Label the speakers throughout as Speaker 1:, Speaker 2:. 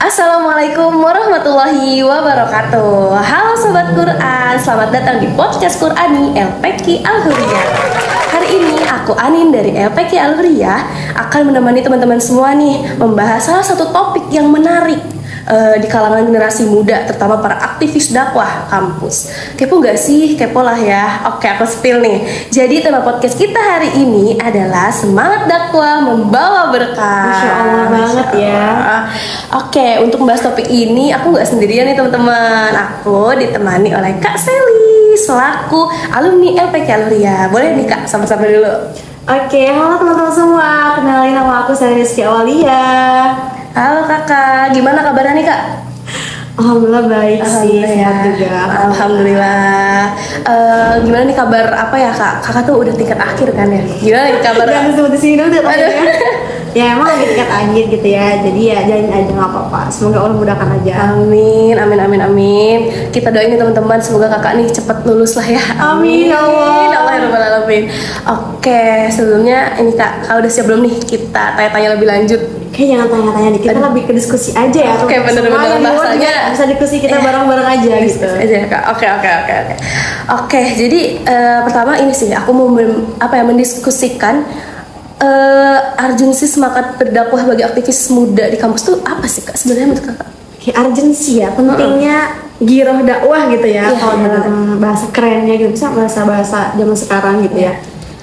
Speaker 1: Assalamualaikum warahmatullahi wabarakatuh. Halo Sobat Quran, selamat datang di podcast Qurani LPQ Al-Hurriyah. Hari ini aku Anin dari LPQ Al-Hurriyah akan menemani teman-teman semua nih membahas salah satu topik yang menarik di kalangan generasi muda, terutama para aktivis dakwah kampus. Kepo gak sih? Kepo lah ya. Oke, aku spill nih. Jadi tema podcast kita hari ini adalah semangat dakwah membawa berkah.
Speaker 2: Masya Allah banget ya.
Speaker 1: Oke, untuk membahas topik ini aku gak sendirian nih teman-teman. Aku ditemani oleh Kak Sally selaku alumni LPQ Al-Hurriyah. Boleh nih Kak, sama-sama dulu.
Speaker 2: Oke, halo teman-teman semua. Kenalin nama aku Sally Rizky Awalia.
Speaker 1: Halo kakak, gimana kabarnya nih kak?
Speaker 2: Alhamdulillah baik sih, sehat juga.
Speaker 1: Alhamdulillah. Gimana nih kabar apa ya kak? Kakak tuh udah tingkat akhir kan ya? Gimana nih kabar?
Speaker 2: Jangan sebut di sini dulu deh ya. Ya emang lagi tingkat akhir gitu ya. Jadi ya jalanin aja nggak apa-apa. Semoga Allah mudahkan aja.
Speaker 1: Amin, amin, amin, amin. Kita doain nih teman-teman, semoga kakak nih cepat lulus lah ya.
Speaker 2: Amin, ya Allah.
Speaker 1: Allahumma. Oke, sebelumnya ini kak udah siap belum nih kita tanya-tanya lebih lanjut?
Speaker 2: Kayak jangan tanya-tanya dikit, kita lebih ke diskusi aja ya.
Speaker 1: Oke, bener-bener bahasanya
Speaker 2: bisa diskusi kita bareng-bareng aja gitu.
Speaker 1: Aja kak. Oke, jadi pertama ini sih aku mau mendiskusikan urgensi semangat berdakwah bagi aktivis muda di kampus tuh apa sih kak sebenarnya menurut kakak?
Speaker 2: Kayak urgensi ya, pentingnya giroh dakwah gitu ya, kalau dalam bahasa kerennya gitu, bisa bahasa zaman sekarang gitu ya.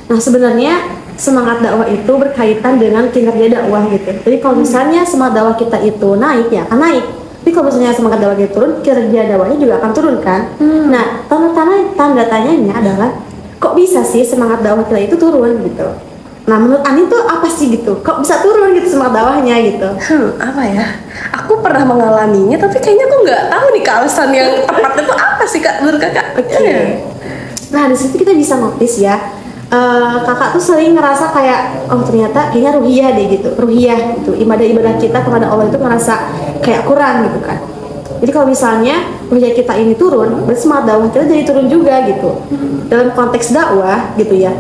Speaker 2: Nah sebenarnya semangat dakwah itu berkaitan dengan kinerja dakwah gitu. Jadi kalau misalnya semangat dakwah kita itu naik ya akan naik. Tapi kalau misalnya semangat dakwah kita turun, kinerja dakwahnya juga akan turun kan. Nah tanda tanyanya adalah kok bisa sih semangat dakwah kita itu turun gitu. Nah menurut Ani tuh apa sih gitu? Kok bisa turun gitu semangat dakwahnya gitu?
Speaker 1: Apa ya? Aku pernah mengalaminya tapi kayaknya aku nggak tahu nih alasan yang tepatnya tuh apa sih kak menurut kakak?
Speaker 2: Oke. Nah di situ kita bisa notice ya. Kakak tuh sering ngerasa kayak ternyata kayaknya ruhiyah deh gitu, ruhiyah gitu, ibadah kita kepada Allah itu ngerasa kayak kurang gitu kan. Jadi kalau misalnya ruhiyah kita ini turun, berarti semangat dakwah kita jadi turun juga gitu. Dalam konteks dakwah gitu ya,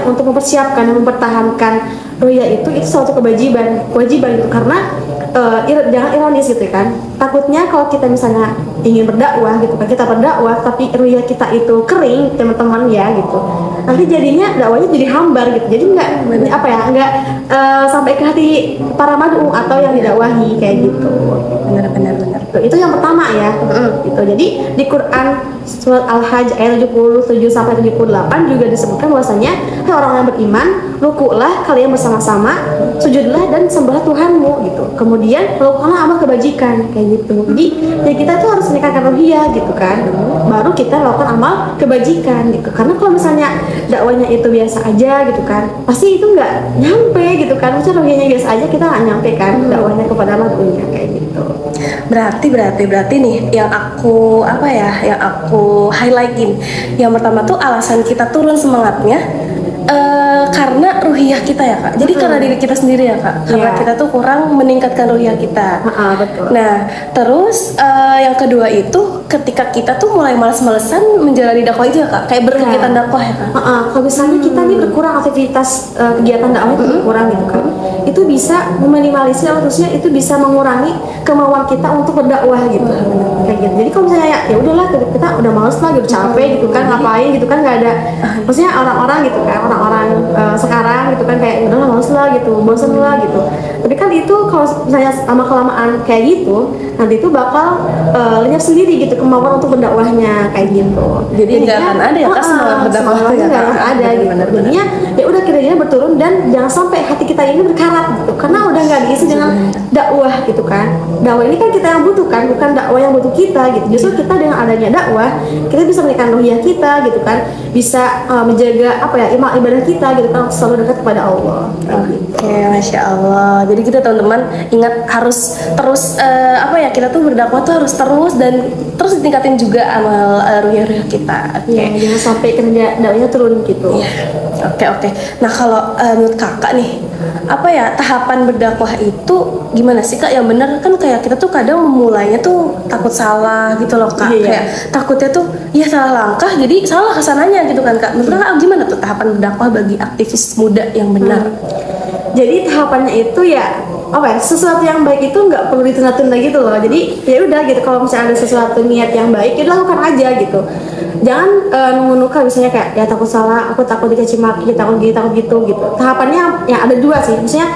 Speaker 2: untuk mempersiapkan dan mempertahankan ruhiyah itu suatu kewajiban gitu karena jangan ironis gitu kan. Takutnya kalau kita misalnya ingin berdakwah gitu kan, kita berdakwah tapi ruhiyah kita itu kering teman-teman ya gitu. Nanti jadinya dakwahnya jadi hambar gitu. Jadi nggak sampai ke hati para mad'u atau yang didakwahi kayak gitu.
Speaker 1: Benar.
Speaker 2: Itu yang pertama ya. Gitu. Jadi di Quran surat Al-Hajj ayat 77 sampai 78 juga disebutkan bahwasanya hai orang yang beriman, rukuklah kalian bersama-sama, sujudlah dan sembahlah Tuhanmu gitu. Kemudian lakukanlah amal kebajikan kayak gitu. Jadi ya kita tuh harus meningkatkan ruhiyah gitu kan. Baru kita lakukan amal kebajikan gitu. Karena kalau misalnya dakwanya itu biasa aja gitu kan, pasti itu nggak nyampe gitu kan. Misalnya ruhiyahnya biasa aja, kita nggak nyampe kan dakwahnya kepada mad'unya kayak gitu.
Speaker 1: Berarti nih yang aku highlightin. Yang pertama tuh alasan kita turun semangatnya karena ruhiyah kita ya kak. Jadi karena diri kita sendiri ya kak. Karena kita tuh kurang meningkatkan ruhiyah kita.
Speaker 2: Betul.
Speaker 1: Nah terus yang kedua itu ketika kita tuh mulai malas-malesan menjalani dakwah itu ya kak. Kayak berkegiatan dakwah ya kak.
Speaker 2: Kalau misalnya kita nih berkurang aktivitas kegiatan dakwah itu berkurang gitu kan, itu bisa meminimalisir, maksudnya itu bisa mengurangi kemauan kita untuk berdakwah gitu. Kayak gitu. Jadi kalau misalnya ya udahlah kita udah males lah gitu, capek gitu kan, ngapain gitu kan, nggak ada, maksudnya orang-orang gitu kan, orang-orang sekarang gitu kan kayak udah males lah gitu, bosan lah gitu. Tapi kan itu kalau misalnya lama kelamaan kayak gitu, nanti itu bakal lenyap sendiri gitu kemauan untuk berdakwahnya kayak gitu.
Speaker 1: Jadi nggak akan ada ya kak semangat berdakwah itu ya
Speaker 2: nggak akan ada gitu. Jadinya ya udah kiranya berturun dan jangan sampai hati kita ini berkarat gitu, karena udah nggak diisi dengan dakwah gitu kan. Dakwah ini kan kita yang butuhkan, bukan dakwah yang butuh kita gitu. Justru kita dengan adanya dakwah kita bisa meningkatkan ruhiyah kita gitu kan, bisa menjaga ibadah kita gitu kan, selalu dekat kepada Allah.
Speaker 1: Oke, Masya Allah. Jadi kita teman-teman ingat harus terus kita tuh berdakwah tuh harus terus ditingkatin juga amal ruhiyah kita.
Speaker 2: Jangan sampai kerja dakwahnya turun gitu.
Speaker 1: Oke. Nah kalau menurut kakak nih, tahapan berdakwah itu gimana sih kak? Yang benar kan kayak kita tuh kadang memulainya tuh takut salah gitu loh kak. Kayak takutnya tuh ya salah langkah jadi salah kesananya gitu kan kak. Menurut kakak gimana tuh tahapan berdakwah bagi aktivis muda yang benar?
Speaker 2: Jadi tahapannya itu ya apa ya, sesuatu yang baik itu nggak perlu ditunda-tunda gitu loh. Jadi ya udah gitu, kalau misalnya ada sesuatu niat yang baik ya lakukan aja gitu. Jangan mengenuka misalnya kayak ya takut salah, aku takut dicaci maki, takut gitu gitu. Tahapannya yang ada dua sih, misalnya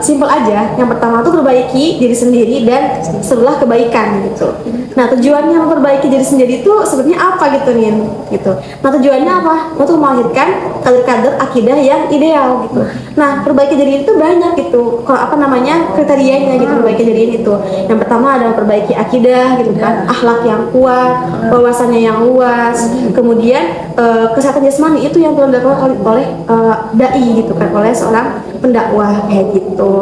Speaker 2: simple aja. Yang pertama tuh perbaiki diri sendiri dan setelah kebaikan gitu. Nah tujuannya memperbaiki diri sendiri itu sebenarnya apa gitu nih gitu. Nah tujuannya apa? Untuk melahirkan kader-kader akidah yang ideal gitu. Nah perbaiki diri itu banyak gitu. Kalau apa namanya kriterianya gitu perbaiki diri itu. Yang pertama ada memperbaiki akidah gitu kan, akhlak yang kuat, wawasannya yang luas. Kemudian kesehatan jasmani itu yang perlu dilakukan oleh dai gitu kan, oleh seorang pendakwah kayak gitu.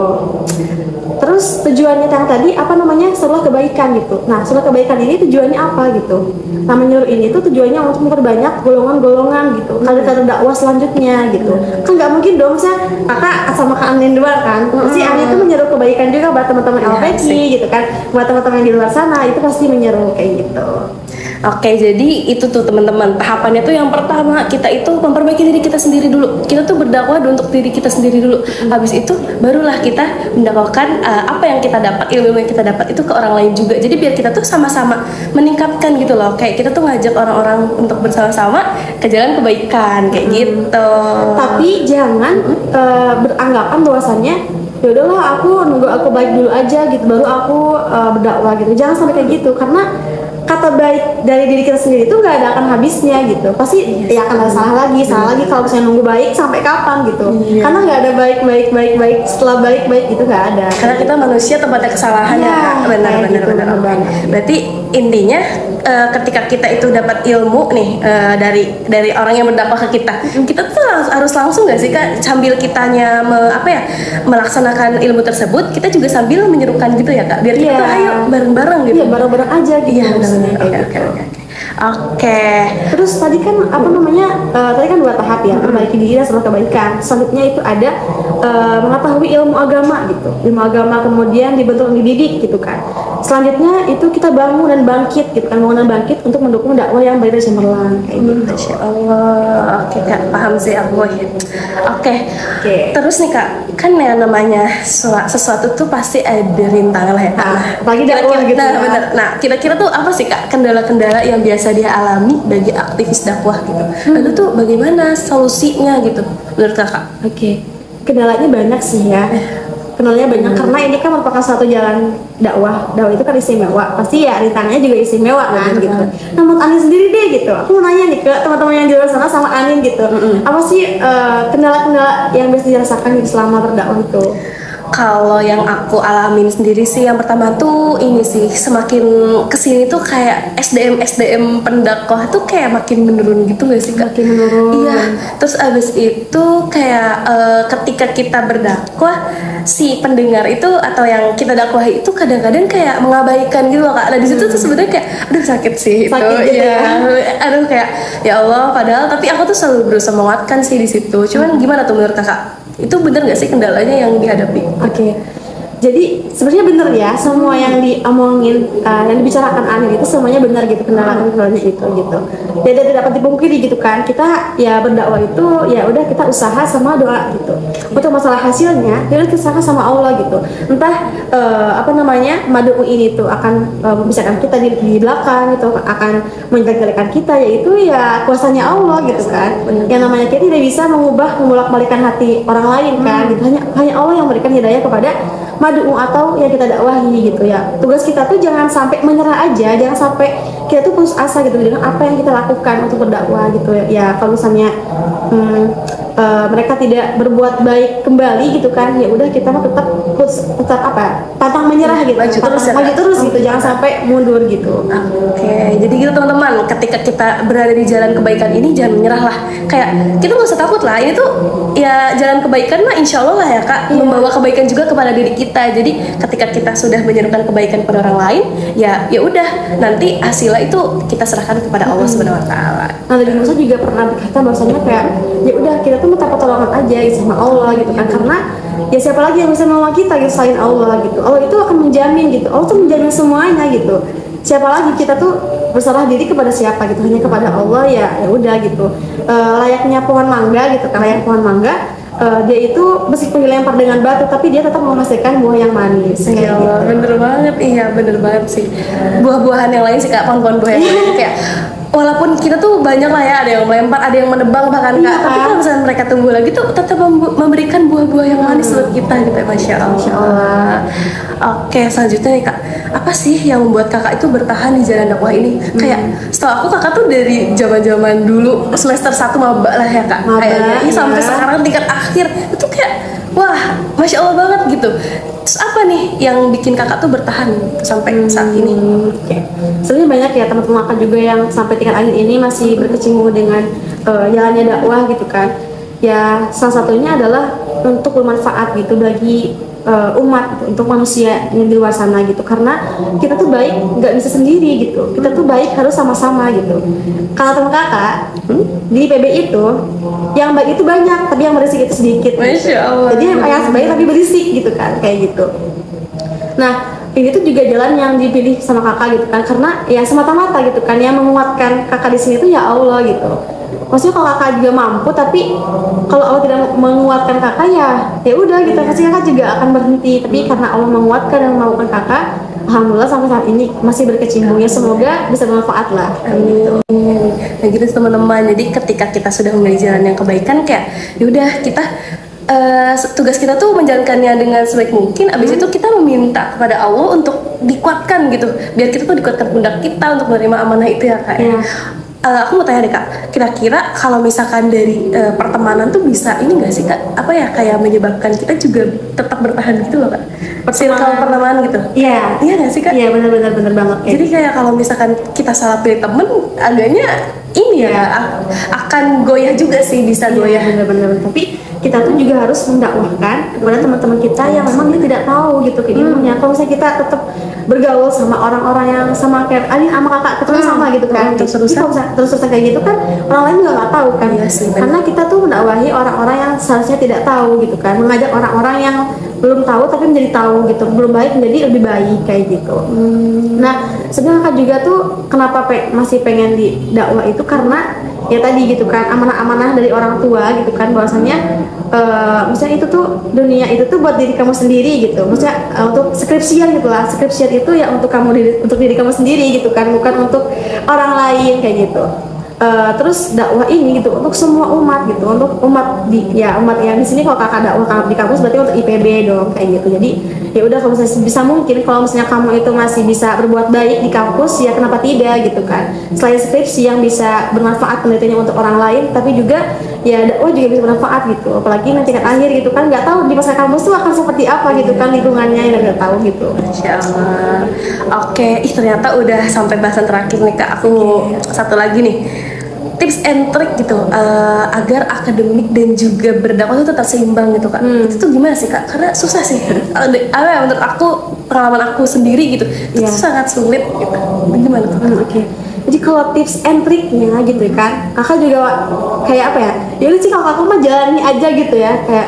Speaker 2: Terus tujuannya yang tadi apa namanya setelah kebaikan gitu. Nah setelah kebaikan ini tujuannya apa gitu. Nah menyuruh ini tuh tujuannya untuk memperbanyak golongan-golongan gitu, kader-kader dakwah selanjutnya gitu. Kan nggak mungkin dong saya kakak sama Kak Anin doang kan. Pasti Anin itu menyuruh kebaikan juga buat teman-teman LPK gitu kan, buat teman-teman yang di luar sana itu pasti menyeru kayak gitu.
Speaker 1: Oke, jadi itu tuh teman-teman, tahapannya tuh yang pertama kita itu memperbaiki diri kita sendiri dulu. Kita tuh berdakwah untuk diri kita sendiri dulu. Habis itu barulah kita mendakwakan apa yang kita dapat, ilmu yang kita dapat itu ke orang lain juga. Jadi biar kita tuh sama-sama meningkatkan gitu loh. Kayak kita tuh ngajak orang-orang untuk bersama-sama ke jalan kebaikan kayak gitu.
Speaker 2: Tapi jangan beranggapan bahwasannya ya udahlah aku nunggu aku baik dulu aja gitu baru aku berdakwah gitu. Jangan sampai kayak gitu, karena kata baik dari diri kita sendiri itu nggak ada akan habisnya gitu. Pasti ya akan ada salah lagi kalau misalnya nunggu baik sampai kapan gitu. Karena nggak ada baik setelah baik gitu nggak ada.
Speaker 1: Karena kita manusia tempatnya kesalahan ya. Benar. Berarti intinya ketika kita itu dapat ilmu nih dari orang yang berdakwah ke kita, kita tuh harus langsung nggak sih Kak, sambil kitanya melaksanakan ilmu tersebut, kita juga sambil menyerukan gitu ya Kak, biar kita tuh ayo bareng-bareng gitu.
Speaker 2: Iya bareng-bareng aja gitu.
Speaker 1: Oke.
Speaker 2: Terus tadi kan apa namanya? Tadi kan 2 tahap ya, perbaiki diri dan setelah kebaikan. Selanjutnya itu ada mengetahui ilmu agama gitu. Ilmu agama kemudian dibentuk dididik gitu kan. Selanjutnya itu kita bangun dan bangkit gitu kan, bangun dan bangkit untuk mendukung dakwah yang baik dan cemerlang kayak gitu.
Speaker 1: Masya Allah. Oke Kak, paham sih aku ya. Oke. Terus nih Kak, kan yang namanya sesuatu tuh pasti ada rintangan lah ya Kak.
Speaker 2: Apalagi dakwah gitu.
Speaker 1: Bener. Nah, kira-kira tuh apa sih Kak kendala-kendala yang biasa dia alami bagi aktivis dakwah gitu? Lalu tuh bagaimana solusinya gitu menurut Kakak?
Speaker 2: Oke. Kendalanya banyak sih ya. Kendalanya banyak karena ini kan merupakan satu jalan dakwah. Dakwah itu kan istimewa. Pasti ya rintangannya juga istimewa kan gitu. Nah, menurut Anin sendiri deh gitu. Aku mau nanya nih ke teman-teman yang di luar sana sama Anin gitu. Apa sih kendala-kendala yang biasa dirasakan selama berdakwah itu?
Speaker 1: Kalau yang aku alamin sendiri sih, yang pertama tuh ini sih, semakin kesini tuh kayak SDM pendakwah tuh kayak makin menurun gitu gak sih Kak?
Speaker 2: Makin menurun.
Speaker 1: Iya. Terus abis itu kayak ketika kita berdakwah, si pendengar itu atau yang kita dakwahi itu kadang-kadang kayak mengabaikan gitu loh Kak. Nah di situ tuh sebenarnya kayak aduh sakit sih itu.
Speaker 2: Gitu ya.
Speaker 1: Aduh kayak ya Allah, padahal tapi aku tuh selalu berusaha menguatkan sih di situ. Cuman gimana tuh menurut Kakak? Itu bener nggak sih kendalanya yang dihadapi?
Speaker 2: Oke. Jadi sebenarnya benar ya, semua yang diomongin, yang dibicarakan Anin itu semuanya benar gitu, kendala-kendalanya itu gitu. Jadi tidak dapat dipungkiri gitu kan. Kita ya berdakwah itu ya udah kita usaha sama doa gitu. Untuk masalah hasilnya, ya udah kita usaha sama Allah gitu. Entah apa namanya madu ini tuh akan membicarakan kita di belakang gitu, akan menjelek-jelekan kita, yaitu ya kuasanya Allah gitu kan. Yang namanya kita tidak bisa mengubah membolak-balikan hati orang lain kan. Gitu. Hanya Allah yang memberikan hidayah kepada madu'u atau yang kita dakwahi gitu ya. Tugas kita tuh jangan sampai menyerah aja, jangan sampai kita tuh putus asa gitu dengan apa yang kita lakukan untuk berdakwah gitu ya. Ya kalau misalnya mereka tidak berbuat baik kembali gitu kan, ya udah kita mah tetap apa? Pantang menyerah gitu. Maju terus gitu, jangan sampai mundur gitu.
Speaker 1: Oke, jadi gitu teman-teman, ketika kita berada di jalan kebaikan ini jangan menyerah lah. Kayak kita nggak usah takut lah. Ini tuh ya jalan kebaikan mah insya Allah lah ya Kak, membawa kebaikan juga kepada diri kita. Jadi ketika kita sudah menyerukan kebaikan kepada orang lain, ya udah nanti hasilnya itu kita serahkan kepada Allah Subhanahu Wa Taala.
Speaker 2: Nah, Nabi Musa juga pernah berkata bahwasanya kayak ya udah kita tuh minta pertolongan aja gitu sama Allah gitu kan, karena ya siapa lagi yang bisa menolong kita gitu selain Allah gitu. Allah itu akan menjamin gitu. Allah tuh menjamin semuanya gitu. Siapa lagi, kita tuh berserah diri kepada siapa gitu, hanya kepada Allah. Ya udah gitu. Layaknya pohon mangga gitu kan, layak pohon mangga dia itu meskipun dilempar dengan batu tapi dia tetap menghasilkan buah yang manis.
Speaker 1: Iya, bener banget, iya bener banget sih. Buah-buahan yang lain sih kak, pohon-pohon buah yang lain kayak walaupun kita tuh banyak lah ya, ada yang melempar, ada yang menebang bahkan kak, tapi kalau misalnya mereka tumbuh lagi tuh tetap memberikan buah-buah yang manis buat kita gitu, Masya Allah. Oke, selanjutnya nih kak, apa sih yang membuat kakak itu bertahan di jalan dakwah ini? Kayak setahu aku kakak tuh dari zaman-zaman dulu semester 1 maba lah ya kak, kayaknya sampai sekarang tingkat akhir itu kayak wah, Masya Allah banget gitu. Terus apa nih yang bikin kakak tuh bertahan sampai saat ini?
Speaker 2: Sebenarnya banyak ya teman-teman kakak juga yang sampai tingkat akhir ini masih berkecimpung dengan jalannya dakwah gitu kan. Ya salah satunya adalah untuk bermanfaat gitu bagi umat, untuk manusia yang di luar sana gitu. Karena kita tuh baik nggak bisa sendiri gitu. Kita tuh baik harus sama-sama gitu. Kalau teman kakak di PB itu yang baik itu banyak, tapi yang berisik itu sedikit.
Speaker 1: Masya Allah.
Speaker 2: Jadi yang baik tapi berisik gitu kan, kayak gitu. Nah, ini tuh juga jalan yang dipilih sama kakak gitu kan, karena ya semata-mata gitu kan, yang menguatkan kakak di sini tuh ya Allah gitu. Maksudnya kalau kakak juga mampu, tapi kalau Allah tidak menguatkan kakak ya udah gitu, pasti kakak juga akan berhenti. Tapi karena Allah menguatkan dan memampukan kakak, alhamdulillah sampai saat ini masih berkecimpung ya, semoga bisa bermanfaat lah. Gitu.
Speaker 1: Nah gitu teman-teman, jadi ketika kita sudah memilih jalan yang kebaikan kayak yaudah kita tugas kita tuh menjalankannya dengan sebaik mungkin. Abis itu kita meminta kepada Allah untuk dikuatkan gitu, biar kita tuh dikuatkan pundak kita untuk menerima amanah itu ya kak. Aku mau tanya deh kak, kira-kira kalau misalkan dari pertemanan tuh bisa ini nggak sih kak, apa ya kayak menyebabkan kita juga tetap bertahan gitu loh kak, circle pertemanan gitu?
Speaker 2: Iya
Speaker 1: nggak sih kak?
Speaker 2: Iya benar banget.
Speaker 1: Jadi kayak kalau misalkan kita salah pilih temen, agaknya ini ya akan goyah juga sih, bisa goyah.
Speaker 2: Benar. Tapi kita tuh juga harus mendakwahkan kepada teman-teman kita yang memang dia tidak tahu gitu keimanannya. Kalau misalnya kita tetap bergaul sama orang-orang yang sama kayak Ali sama kakak kita sama gitu kan, terus-terusan kayak gitu kan, orang lain juga nggak tahu kan. Karena kita tuh mendakwahi orang-orang yang seharusnya tidak tahu gitu kan, mengajak orang-orang yang belum tahu tapi menjadi tahu gitu, belum baik menjadi lebih baik kayak gitu. Nah sebenarnya kakak juga tuh kenapa masih pengen di dakwah itu karena ya tadi gitu kan, amanah-amanah dari orang tua gitu kan, bahwasanya misalnya itu tuh dunia itu tuh buat diri kamu sendiri gitu, maksudnya untuk skripsian gitulah, skripsian itu ya untuk untuk diri kamu sendiri gitu kan, bukan untuk orang lain kayak gitu. Terus dakwah ini gitu untuk semua umat gitu, untuk umat umat yang di sini. Kalau kakak dakwah di kampus berarti untuk IPB dong kayak gitu. Jadi ya udah, kalau misalnya bisa mungkin kalau misalnya kamu itu masih bisa berbuat baik di kampus ya kenapa tidak gitu kan. Selain skripsi yang bisa bermanfaat penelitiannya untuk orang lain, tapi juga ya dakwah juga bisa bermanfaat gitu. Apalagi nanti tingkat akhir gitu kan, nggak tahu di masa kampus tuh akan seperti apa gitu kan, lingkungannya yang nggak tahu gitu.
Speaker 1: Masya Allah. Oke, ternyata udah sampai bahasan terakhir nih kak. Aku satu lagi nih, tips and trick gitu agar akademik dan juga berdakwah itu tetap seimbang gitu kak. Itu tuh gimana sih kak? Karena susah sih. Menurut aku, pengalaman aku sendiri gitu, itu tuh sangat sulit gitu. Gimana tuh?
Speaker 2: Jadi kalau tips and triknya gitu kan, kakak juga kayak apa ya? Yaudah sih kalau kakak mah jalani aja gitu ya, kayak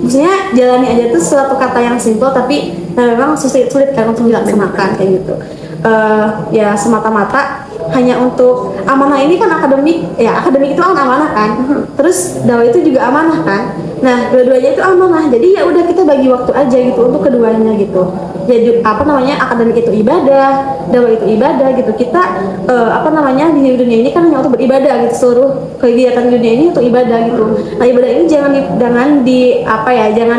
Speaker 2: maksudnya jalani aja tuh suatu kata yang simpel tapi memang sulit kan untuk dilaksanakan kayak gitu. Ya semata-mata hanya untuk amanah ini kan akademik, ya akademik itu kan amanah kan, terus dakwah itu juga amanah kan. Nah dua-duanya itu amanah, jadi ya udah kita bagi waktu aja gitu untuk keduanya gitu. Jadi akademik itu ibadah, dakwah itu ibadah gitu. Kita di dunia ini kan hanya untuk beribadah gitu, seluruh kegiatan dunia ini untuk ibadah gitu. Nah ibadah ini jangan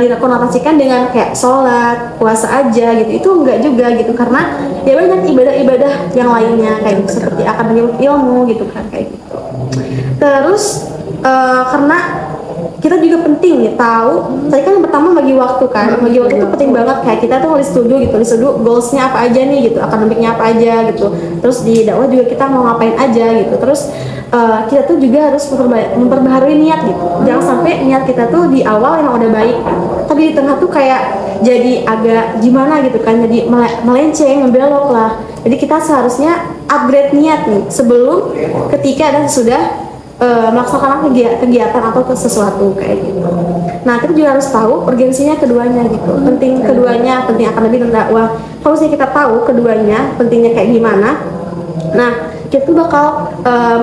Speaker 2: dikonotasikan dengan kayak sholat, puasa aja gitu, itu enggak juga gitu, karena ya banyak ibadah-ibadah yang lainnya kayak gitu, seperti akademik ilmu gitu kan kayak gitu. Terus karena kita juga penting nih tahu, tadi kan yang pertama bagi waktu kan, bagi waktu itu penting banget, kayak kita tuh list to do goalsnya apa aja nih gitu, akademiknya apa aja gitu, terus di dakwah juga kita mau ngapain aja gitu, terus kita tuh juga harus memperbaharui niat gitu, jangan sampai niat kita tuh di awal emang udah baik, tapi di tengah tuh kayak jadi agak gimana gitu kan, jadi melenceng, membelok lah. Jadi kita seharusnya upgrade niat nih sebelum, ketika dan sesudah melaksanakan kegiatan atau sesuatu kayak gitu. Nah kita juga harus tahu urgensinya keduanya gitu, penting keduanya, penting akademik dan dakwah. Kalau misalnya kita tahu keduanya pentingnya kayak gimana, nah kita tuh bakal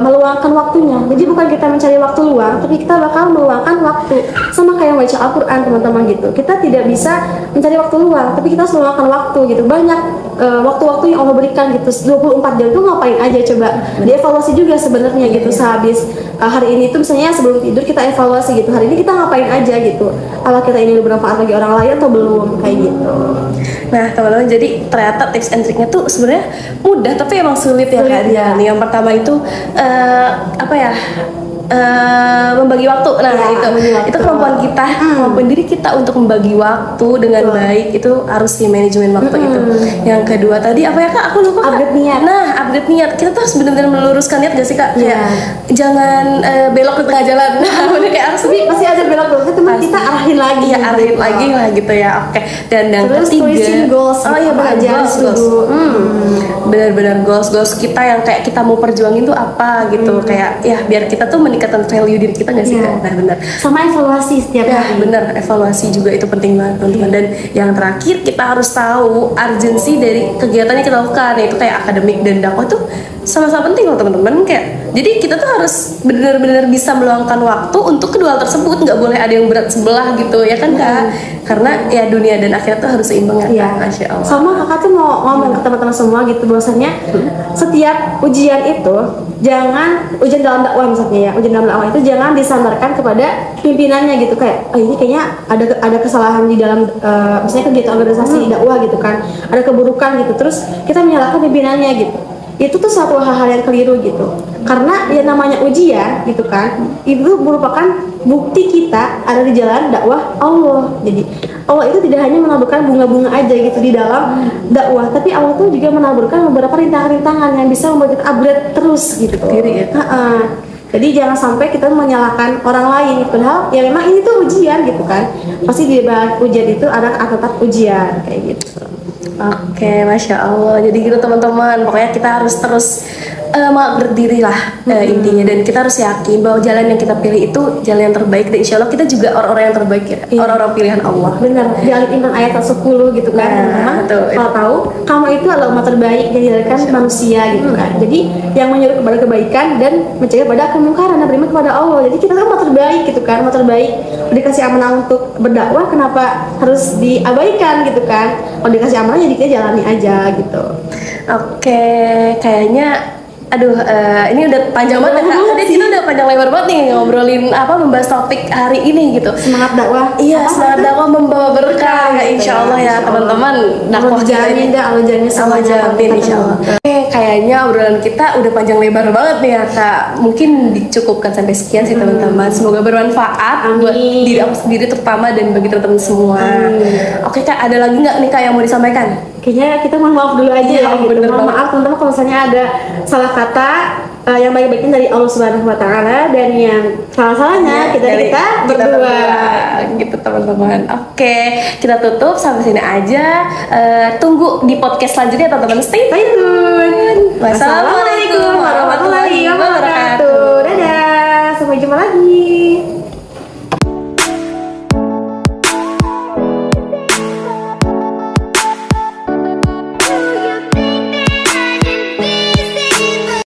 Speaker 2: meluangkan waktunya. Jadi bukan kita mencari waktu luang, tapi kita bakal meluangkan waktu. Sama kayak baca Al-Quran teman-teman gitu. Kita tidak bisa mencari waktu luang, tapi kita harus meluangkan waktu gitu. Banyak waktu-waktu yang Allah berikan gitu. 24 jam itu ngapain aja coba? Dievaluasi juga sebenarnya gitu. Sehabis hari ini tuh misalnya sebelum tidur kita evaluasi gitu. Hari ini kita ngapain aja gitu. Apa kita ini bermanfaat bagi orang lain atau belum, kayak gitu.
Speaker 1: Nah teman-teman, jadi ternyata tips and triknya tuh sebenarnya mudah tapi emang sulit ya Kak Dian. Yang pertama itu membagi waktu. Nah itu kemampuan kita, kemampuan diri kita untuk membagi waktu dengan baik itu harus di manajemen waktu itu. Yang kedua tadi apa ya Kak? Aku lupa.
Speaker 2: Upgrade niat.
Speaker 1: Nah upgrade niat, kita tuh harus benar-benar meluruskan niat gak sih Kak? Kayak jangan belok di tengah jalan. Udah kayak harus
Speaker 2: pasti ada belok dulu, cuma kita arahin lagi.
Speaker 1: Iya arahin lagi lah gitu ya. Oke. Dan yang
Speaker 2: terus
Speaker 1: ketiga,
Speaker 2: goals.
Speaker 1: Oh iya benar, goals. Benar-benar goals kita yang kayak kita mau perjuangin tuh apa gitu. Kayak ya biar kita tuh meningkatkan value diri kita nggak sih Kak? Nah benar.
Speaker 2: Sama evaluasi setiap hari.
Speaker 1: Bener, evaluasi juga itu penting banget teman-teman. Dan yang terakhir kita harus tahu urgensi dari kegiatan yang kita lakukan, yaitu kayak akademik dan dakwah tuh sama-sama penting loh teman-teman. Kayak jadi kita tuh harus benar-benar bisa meluangkan waktu untuk kedua hal tersebut. Nggak boleh ada yang berat sebelah gitu ya kan Kak? Karena ya dunia dan akhirat tuh harus seimbang ya Kak. Masya Allah.
Speaker 2: Sama kakak tuh mau ngomong ke teman-teman semua gitu bahwasanya setiap ujian itu jangan, ujian dalam dakwah misalnya ya, ujian dalam dakwah itu jangan disandarkan kepada pimpinannya gitu. Kayak ini kayaknya ada kesalahan di dalam misalnya kegiatan organisasi dakwah gitu kan, ada keburukan gitu, terus kita menyalahkan pimpinannya gitu. Itu tuh suatu hal-hal yang keliru gitu. Karena ya namanya ujian gitu kan, itu merupakan bukti kita ada di jalan dakwah Allah. Jadi Allah itu tidak hanya menaburkan bunga-bunga aja gitu di dalam dakwah, tapi Allah tuh juga menaburkan beberapa rintangan-rintangan yang bisa membuat kita upgrade terus gitu. Jadi jangan sampai kita menyalahkan orang lain, padahal ya memang ini tuh ujian gitu kan. Pasti di balik ujian itu ada tetap ujian kayak gitu.
Speaker 1: Oke, Masya Allah. Jadi gitu teman-teman, pokoknya kita harus terus berdiri lah intinya. Dan kita harus yakin bahwa jalan yang kita pilih itu jalan yang terbaik. Dan insya Allah kita juga orang-orang yang terbaik ya, orang-orang pilihan Allah.
Speaker 2: Benar, di Al-Imran ayat 10 gitu kan. Kalau tahu, kamu itu adalah umat terbaik yang dihilangkan manusia gitu kan. Jadi yang menyuruh kepada kebaikan dan mencegah pada kemungkaran dan beriman kepada Allah. Jadi kita kan umat terbaik gitu kan, umat terbaik. Dikasih amanah untuk berdakwah, kenapa harus diabaikan gitu kan? Kalau dikasih amanah jadi kita jalani aja gitu.
Speaker 1: Oke, kayaknya ini udah panjang banget ya Kak. Tadi kita udah panjang lebar banget nih ngobrolin membahas topik hari ini gitu.
Speaker 2: Semangat dakwah.
Speaker 1: Iya, semangat dakwah membawa berkah ya insya Allah ya teman-teman. Dakwah
Speaker 2: jamin dah, Allah jamin
Speaker 1: sama jamin insya Allah. Oke, kayaknya obrolan kita udah panjang lebar banget nih ya Kak. Mungkin dicukupkan sampai sekian sih teman-teman. Semoga bermanfaat buat diri aku sendiri terutama dan bagi teman-teman semua. Oke Kak, ada lagi nggak nih Kak yang mau disampaikan?
Speaker 2: Kayaknya kita mohon maaf dulu aja ya gitu. Mohon maaf teman-teman kalau misalnya ada salah kata yang baik-baiknya dari Allah Subhanahu wa taala dan yang salah-salahnya kita berdua
Speaker 1: gitu teman-teman. Oke, kita tutup sampai sini aja. Tunggu di podcast selanjutnya teman-teman. Stay tune.
Speaker 2: Wassalamualaikum warahmatullahi wabarakatuh. Dadah, sampai jumpa lagi.